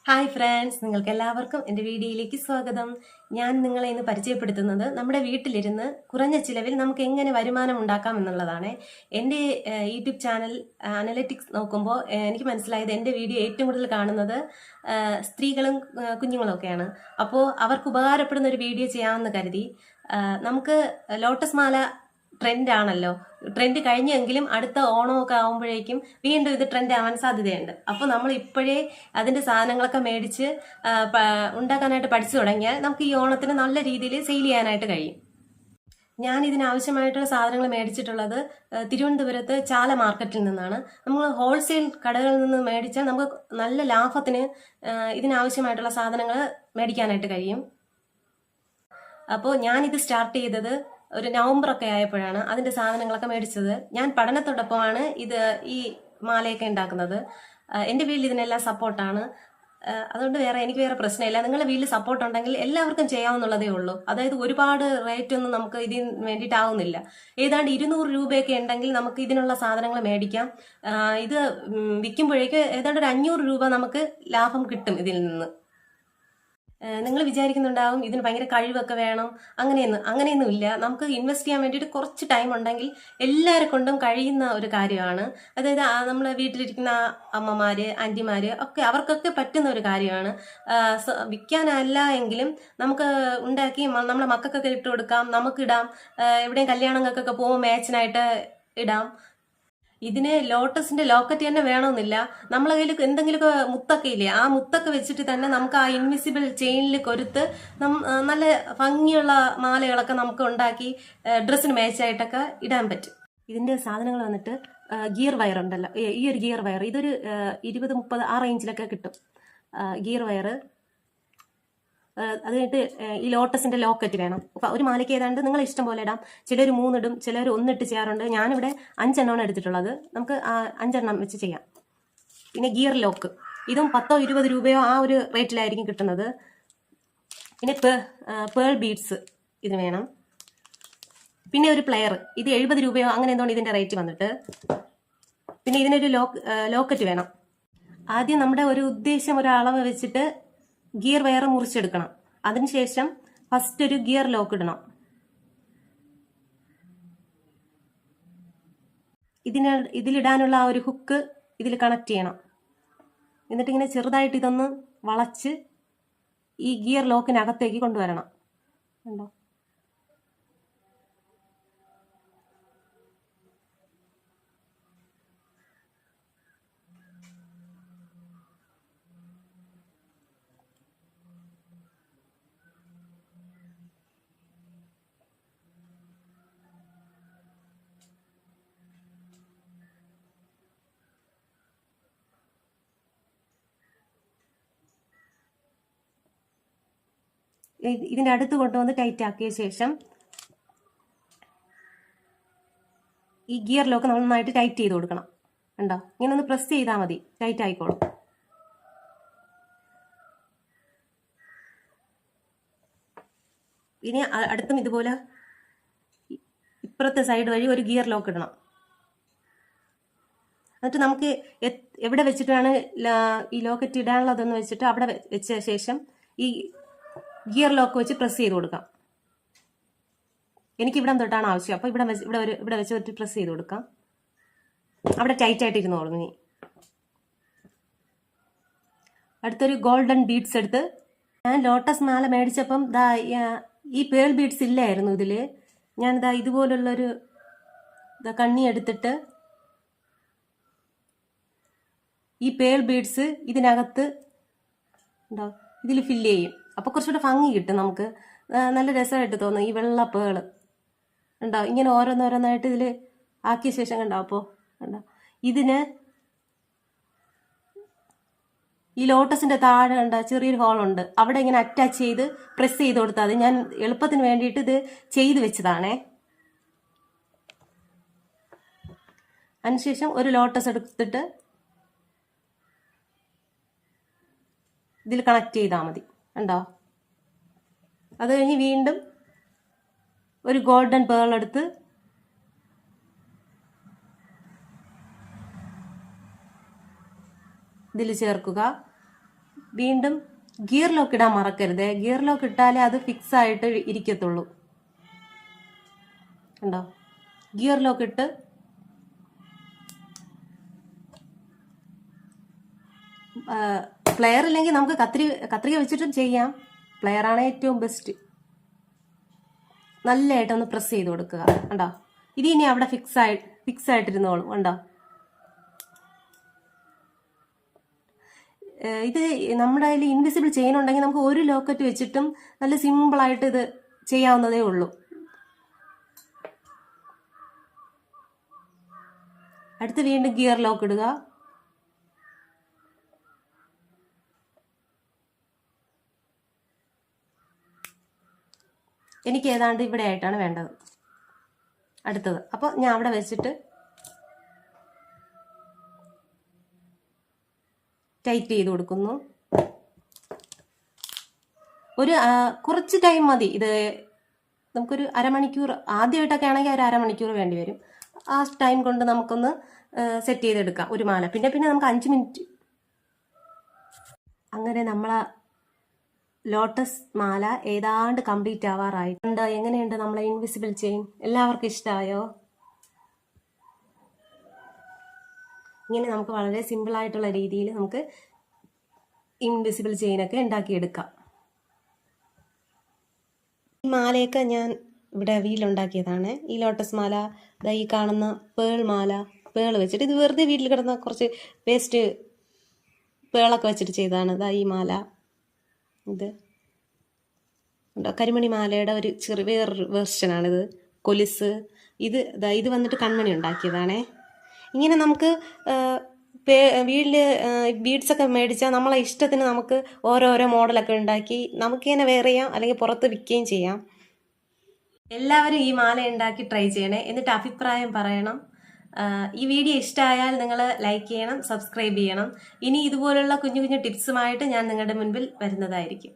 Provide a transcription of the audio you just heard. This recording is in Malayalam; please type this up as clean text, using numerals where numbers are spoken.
ഹായ് ഫ്രണ്ട്സ്, നിങ്ങൾക്ക് എല്ലാവർക്കും എൻ്റെ വീഡിയോയിലേക്ക് സ്വാഗതം. ഞാൻ നിങ്ങളെ ഇന്ന് പരിചയപ്പെടുത്തുന്നത് നമ്മുടെ വീട്ടിലിരുന്ന് കുറഞ്ഞ ചിലവിൽ നമുക്ക് എങ്ങനെ വരുമാനം ഉണ്ടാക്കാം എന്നുള്ളതാണ്. എൻ്റെ യൂട്യൂബ് ചാനൽ അനലറ്റിക്സ് നോക്കുമ്പോൾ എനിക്ക് മനസ്സിലായത് എൻ്റെ വീഡിയോ ഏറ്റവും കൂടുതൽ കാണുന്നത് സ്ത്രീകളും കുഞ്ഞുങ്ങളും ഒക്കെയാണ്. അപ്പോൾ അവർക്ക് ഉപകാരപ്പെടുന്ന ഒരു വീഡിയോ ചെയ്യാമെന്ന് കരുതി. നമുക്ക് ലോട്ടസ് മാല ട്രെൻഡ് ആണല്ലോ. ട്രെൻഡ് കഴിഞ്ഞെങ്കിലും അടുത്ത ഓണമൊക്കെ ആകുമ്പോഴേക്കും വീണ്ടും ഇത് ട്രെൻഡ് ആവാൻ സാധ്യതയുണ്ട്. അപ്പോൾ നമ്മൾ ഇപ്പോഴേ അതിന്റെ സാധനങ്ങളൊക്കെ മേടിച്ച് ഉണ്ടാക്കാനായിട്ട് പഠിച്ചു തുടങ്ങിയാൽ നമുക്ക് ഈ ഓണത്തിന് നല്ല രീതിയിൽ സെയിൽ ചെയ്യാനായിട്ട് കഴിയും. ഞാൻ ഇതിനാവശ്യമായിട്ടുള്ള സാധനങ്ങൾ മേടിച്ചിട്ടുള്ളത് തിരുവനന്തപുരത്ത് ചാല മാർക്കറ്റിൽ നിന്നാണ്. നമ്മൾ ഹോൾസെയിൽ കടകളിൽ നിന്ന് മേടിച്ചാൽ നമുക്ക് നല്ല ലാഭത്തിന് ഇതിനാവശ്യമായിട്ടുള്ള സാധനങ്ങൾ മേടിക്കാനായിട്ട് കഴിയും. അപ്പോൾ ഞാനിത് സ്റ്റാർട്ട് ചെയ്തത് ഒരു നവംബർ ഒക്കെ ആയപ്പോഴാണ് അതിന്റെ സാധനങ്ങളൊക്കെ മേടിച്ചത്. ഞാൻ പഠനത്തോടൊപ്പമാണ് ഈ മാലയൊക്കെ ഉണ്ടാക്കുന്നത്. എൻ്റെ വീട്ടിൽ ഇതിനെല്ലാം സപ്പോർട്ടാണ്. അതുകൊണ്ട് എനിക്ക് വേറെ പ്രശ്നമില്ല. നിങ്ങളുടെ വീട്ടിൽ സപ്പോർട്ട് ഉണ്ടെങ്കിൽ എല്ലാവർക്കും ചെയ്യാവുന്നുള്ളതേ ഉള്ളൂ. അതായത് ഒരുപാട് റേറ്റ് ഒന്നും നമുക്ക് ഇതിന് വേണ്ടിയിട്ടാവുന്നില്ല. ഏതാണ്ട് 200 രൂപയൊക്കെ ഉണ്ടെങ്കിൽ നമുക്ക് ഇതിനുള്ള സാധനങ്ങൾ മേടിക്കാം. ഇത് വിൽക്കുമ്പോഴേക്ക് ഏതാണ്ട് ഒരു 500 രൂപ നമുക്ക് ലാഭം കിട്ടും ഇതിൽ നിന്ന്. നിങ്ങൾ വിചാരിക്കുന്നുണ്ടാവും ഇതിന് ഭയങ്കര കഴിവൊക്കെ വേണം, അങ്ങനെയൊന്നും ഇല്ല. നമുക്ക് ഇൻവെസ്റ്റ് ചെയ്യാൻ വേണ്ടിയിട്ട് കുറച്ച് ടൈം ഉണ്ടെങ്കിൽ എല്ലാവരെ കൊണ്ടും കഴിയുന്ന ഒരു കാര്യമാണ്. അതായത് നമ്മളെ വീട്ടിലിരിക്കുന്ന അമ്മമാര്, ആന്റിമാര് ഒക്കെ അവർക്കൊക്കെ പറ്റുന്ന ഒരു കാര്യമാണ്. വിൽക്കാനല്ല എങ്കിലും നമുക്ക് ഉണ്ടാക്കി നമ്മളെ മക്കൾക്കൊക്കെ ഇട്ട് കൊടുക്കാം, നമുക്കിടാം. എവിടെയും കല്യാണങ്ങൾക്കൊക്കെ പോകുമ്പോൾ മാച്ചിനായിട്ട് ഇടാം. ഇതിന് ലോട്ടസിന്റെ ലോക്കറ്റ് തന്നെ വേണമെന്നില്ല. നമ്മളെ കയ്യിൽ എന്തെങ്കിലുമൊക്കെ മുത്തൊക്കെ ഇല്ലേ, ആ മുത്തൊക്കെ വെച്ചിട്ട് തന്നെ നമുക്ക് ആ ഇൻവിസിബിൾ ചെയിനിൽ കൊരുത്ത് നല്ല ഭംഗിയുള്ള മാലകളൊക്കെ നമുക്ക് ഉണ്ടാക്കി ഡ്രസ്സിന് മാച്ചായിട്ടൊക്കെ ഇടാൻ പറ്റും. ഇതിന്റെ സാധനങ്ങൾ വന്നിട്ട് ഗിയർ വയർ ഉണ്ടല്ലോ, ഈ ഒരു ഗിയർ വയർ ഇതൊരു 20-30 ആ റേഞ്ചിലൊക്കെ കിട്ടും. ഗിയർ വയർ, അത് കഴിഞ്ഞിട്ട് ഈ ലോട്ടസിന്റെ ലോക്കറ്റ് വേണം. അപ്പൊ ഒരു മാലയ്ക്ക് ഏതാണ്ട് നിങ്ങൾ ഇഷ്ടം പോലെ ഇടാം. ചിലർ 3 ഇടും, ചിലർ 1 ഇട്ട് ചെയ്യാറുണ്ട്. ഞാനിവിടെ 5 എണ്ണമാണ് എടുത്തിട്ടുള്ളത്. നമുക്ക് 5 എണ്ണം വെച്ച് ചെയ്യാം. പിന്നെ ഗിയർ ലോക്ക്, ഇതും 10-20 രൂപയോ ആ ഒരു റേറ്റിലായിരിക്കും കിട്ടുന്നത്. പിന്നെ പേൾ ബീഡ്സ് ഇത് വേണം. പിന്നെ ഒരു പ്ലെയർ, ഇത് 70 രൂപയോ അങ്ങനെ എന്തോ ഇതിന്റെ റേറ്റ് വന്നിട്ട്. പിന്നെ ഇതിനൊരു ലോക്കറ്റ് വേണം. ആദ്യം നമ്മുടെ ഒരു ഉദ്ദേശം, ഒരു അളവ് വെച്ചിട്ട് ഗിയർ വയർ മുറിച്ചെടുക്കണം. അതിനുശേഷം ഫസ്റ്റ് ഒരു ഗിയർ ലോക്ക് ഇടണം. ഇതിലിടാനുള്ള ആ ഒരു ഹുക്ക് ഇതിൽ കണക്ട് ചെയ്യണം. എന്നിട്ട് ഇങ്ങനെ ചെറുതായിട്ട് ഇതൊന്ന് വളച്ച് ഈ ഗിയർ ലോക്കിനകത്തേക്ക് കൊണ്ടുവരണം. ഉണ്ടോ? ഇതിന്റെ അടുത്ത് കൊണ്ടുവന്ന് ടൈറ്റ് ആക്കിയ ശേഷം ഈ ഗിയർ ലോക്ക് നന്നായിട്ട് ടൈറ്റ് ചെയ്ത് കൊടുക്കണം. ഉണ്ടോ? ഇങ്ങനെ ഒന്ന് പ്രസ് ചെയ്താൽ മതി, ടൈറ്റ് ആയിക്കോളും. ഇനി അടുത്തും ഇതുപോലെ ഇപ്പുറത്തെ സൈഡ് വഴി ഒരു ഗിയർ ലോക്ക് ഇടണം. എന്നിട്ട് നമുക്ക് എവിടെ വെച്ചിട്ടാണ് ഈ ലോക്കറ്റ് ഇടാനുള്ളതെന്ന് വെച്ചിട്ട് അവിടെ വെച്ച ശേഷം ഈ ഗിയർ ലോക്ക് വെച്ച് പ്രസ് ചെയ്ത് കൊടുക്കാം. എനിക്ക് ഇവിടെ തൊട്ടാണ് ആവശ്യം. അപ്പോൾ ഇവിടെ വെച്ച് ഒരു പ്രസ് ചെയ്ത് കൊടുക്കാം. അവിടെ ടൈറ്റ് ആയിട്ട് ഇരുന്നോളും. ഇനി അടുത്തൊരു ഗോൾഡൻ ബീഡ്സ് എടുത്ത്, ഞാൻ ലോട്ടസ് മാല മേടിച്ചപ്പം ഈ പേൾ ബീഡ്സ് ഇല്ലായിരുന്നു ഇതില്. ഞാൻ ഇതുപോലുള്ളൊരു കണ്ണി എടുത്തിട്ട് ഈ പേൾ ബീഡ്സ് ഇതിനകത്ത് ഇതിൽ ഫില്ല് ചെയ്യും. അപ്പോൾ കുറച്ചുകൂടെ ഭംഗി കിട്ടും, നമുക്ക് നല്ല രസമായിട്ട് തോന്നും. ഈ വെള്ള പേള് ഉണ്ടാവും. ഇങ്ങനെ ഓരോന്നോരോന്നായിട്ട് ഇതിൽ ആക്കിയ ശേഷം കണ്ടോ. അപ്പോൾ കണ്ടോ, ഇതിന് ഈ ലോട്ടസിന്റെ താഴെ കണ്ട ചെറിയൊരു ഹോളുണ്ട്, അവിടെ ഇങ്ങനെ അറ്റാച്ച് ചെയ്ത് പ്രസ് ചെയ്ത് കൊടുത്താൽ മതി. ഞാൻ എളുപ്പത്തിന് വേണ്ടിയിട്ട് ഇത് ചെയ്ത് വെച്ചതാണേ. അതിനുശേഷം ഒരു ലോട്ടസ് എടുത്തിട്ട് ഇതിൽ കണക്ട് ചെയ്താൽ മതി. ഉണ്ടോ? അത് കഴിഞ്ഞ് വീണ്ടും ഒരു ഗോൾഡൻ പേൾ എടുത്ത് ഇതിൽ ചേർക്കുക. വീണ്ടും ഗിയർ ലോക്ക് ഇടാൻ മറക്കരുത്. ഗിയർ ലോക്ക് ഇട്ടാലേ അത് ഫിക്സ് ആയിട്ട് ഇരിക്കത്തുള്ളൂ. കണ്ടോ, ഗിയർ ലോക്ക് ഇട്ട് പ്ലെയർ ഇല്ലെങ്കിൽ നമുക്ക് കത്രിക വെച്ചിട്ടും ചെയ്യാം. പ്ലെയർ ആണ് ഏറ്റവും ബെസ്റ്റ്. നല്ലതായിട്ടൊന്ന് പ്രസ് ചെയ്ത് കൊടുക്കുക. കണ്ടോ, ഇത് ഇനി അവിടെ ഫിക്സ് ആയിട്ടിരുന്നോളും. കണ്ടോ, ഇത് നമ്മുടെ കയ്യിൽ ഇൻവിസിബിൾ ചെയിൻ ഉണ്ടെങ്കിൽ നമുക്ക് ഒരു ലോക്കറ്റ് വെച്ചിട്ടും നല്ല സിമ്പിളായിട്ട് ഇത് ചെയ്യാവുന്നതേ ഉള്ളൂ. അടുത്ത് വീണ്ടും ഗിയർ ലോക്ക് ഇടുക. എനിക്ക് ഏതാണ്ട് ഇവിടെ ആയിട്ടാണ് വേണ്ടത് അടുത്തത്. അപ്പോൾ ഞാൻ അവിടെ വെച്ചിട്ട് ടൈറ്റ് ചെയ്ത് കൊടുക്കുന്നു. ഒരു കുറച്ച് ടൈം മതി. ഇത് നമുക്കൊരു അരമണിക്കൂർ, ആദ്യമായിട്ടൊക്കെ ആണെങ്കിൽ ഒരു അരമണിക്കൂർ വേണ്ടി വരും. ആ ടൈം കൊണ്ട് നമുക്കൊന്ന് സെറ്റ് ചെയ്തെടുക്കാം ഒരു മാല. പിന്നെ നമുക്ക് 5 മിനിറ്റ്. അങ്ങനെ നമ്മളെ ലോട്ടസ് മാല ഏതാണ്ട് കംപ്ലീറ്റ് ആവാറായിട്ടുണ്ട്. എങ്ങനെയുണ്ട് നമ്മളെ ഇൻവിസിബിൾ ചെയിൻ? എല്ലാവർക്കും ഇഷ്ടമായോ? ഇങ്ങനെ നമുക്ക് വളരെ സിമ്പിളായിട്ടുള്ള രീതിയിൽ നമുക്ക് ഇൻവിസിബിൾ ചെയിനൊക്കെ ഉണ്ടാക്കിയെടുക്കാം. ഈ മാലയൊക്കെ ഞാൻ ഇവിടെ വീട്ടിലുണ്ടാക്കിയതാണ്. ഈ ലോട്ടസ് മാല, ഈ കാണുന്ന പേൾ മാല, പേൾ വെച്ചിട്ട്, ഇത് വെറുതെ വീട്ടിൽ കിടന്ന കുറച്ച് വേസ്റ്റ് പേളൊക്കെ വെച്ചിട്ട് ചെയ്തതാണ്. ഈ മാല, ഇത് കരിമണി മാലയുടെ ഒരു വേറൊരു വേർഷനാണിത്. കൊലുസ്, ഇത് വന്നിട്ട് കൺമണി ഉണ്ടാക്കിയതാണേ. ഇങ്ങനെ നമുക്ക് വീട്ടിൽ ബീഡ്സൊക്കെ മേടിച്ചാൽ നമ്മളെ ഇഷ്ടത്തിന് നമുക്ക് ഓരോരോ മോഡലൊക്കെ ഉണ്ടാക്കി നമുക്കിങ്ങനെ വെയർ ചെയ്യാം, അല്ലെങ്കിൽ പുറത്ത് വിൽക്കുകയും ചെയ്യാം. എല്ലാവരും ഈ മാല ഉണ്ടാക്കി ട്രൈ ചെയ്യണേ, എന്നിട്ട് അഭിപ്രായം പറയണം. ഈ വീഡിയോ ഇഷ്ടമായാൽ നിങ്ങൾ ലൈക്ക് ചെയ്യണം, സബ്സ്ക്രൈബ് ചെയ്യണം. ഇനി ഇതുപോലുള്ള കുഞ്ഞു കുഞ്ഞു ടിപ്സുമായിട്ട് ഞാൻ നിങ്ങളുടെ മുൻപിൽ വരുന്നതായിരിക്കും.